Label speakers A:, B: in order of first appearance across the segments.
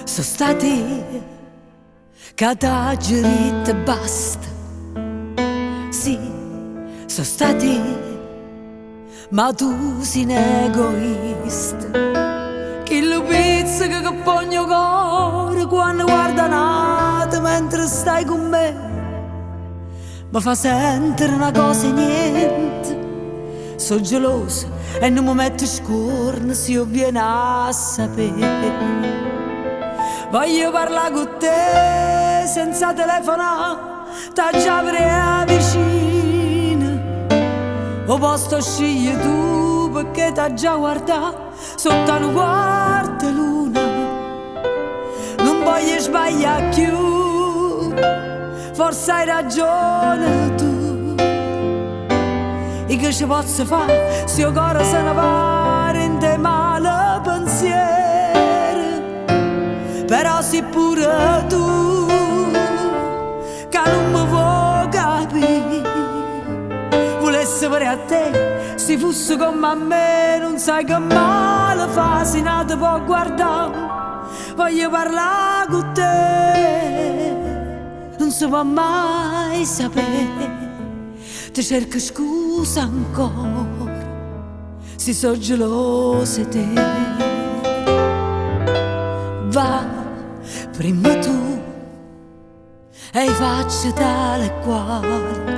A: Sono stati cadageri e basta. Sì, sono stati, ma tu sei un egoista. Chi lo pizza che pogno cuore quando guarda nata mentre stai con me. Mi fa sentire una cosa e niente. Sono gelosa e non mi metto scorno se io viene a sapere. Voglio parlare con te senza telefonare, t'ha già vicina. O posso scegliere tu perché t'ha già guardato sotto una quarta luna. Non voglio sbagliare più, forse hai ragione tu. E che ci posso fare se io cuore se ne va in te male pensiero. Però sei pure tu che non mi vuoi capire. Volessi avere a te, se fosse come a me. Non sai che male fa se non ti può guardare. Voglio parlare con te, non si può mai sapere. Ti cerco scusa ancora se sono gelosa di te. Va prima tu e faccio tale e quale,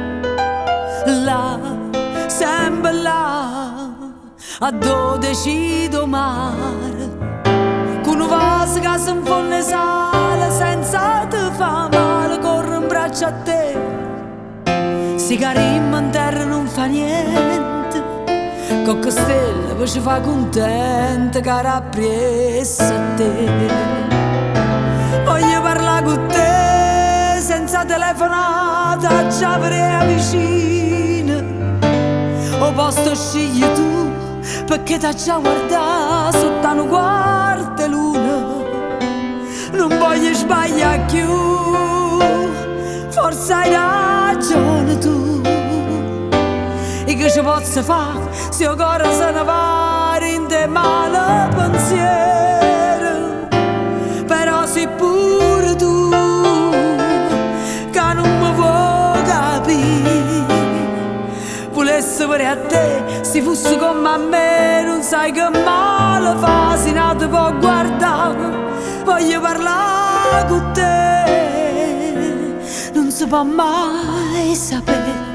A: là, sempre là, a 12 do mare, con un vaso che si infonde sale, senza te fa male, corro in braccio a te, si carimma in terra non fa niente, con stelle poi ci fa contenta, cara appresso a te. Voglio parlare con te senza telefonata, già vicina. O posso scegliere tu perché t'ha già guardato sotto una quarta luna. Non voglio sbagliare più, forse hai ragione tu. E che ci posso fare se io cuore se ne va in te male pensiero. Però sei pure tu che non mi vuoi capire. Volessi avere a te, se fosse come a me. Non sai che male fa se non ti può guardare. Voglio parlare con te, non si può mai sapere.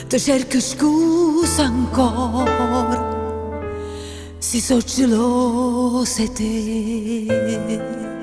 A: Ti cerco scusa ancora se sono gelosa di te.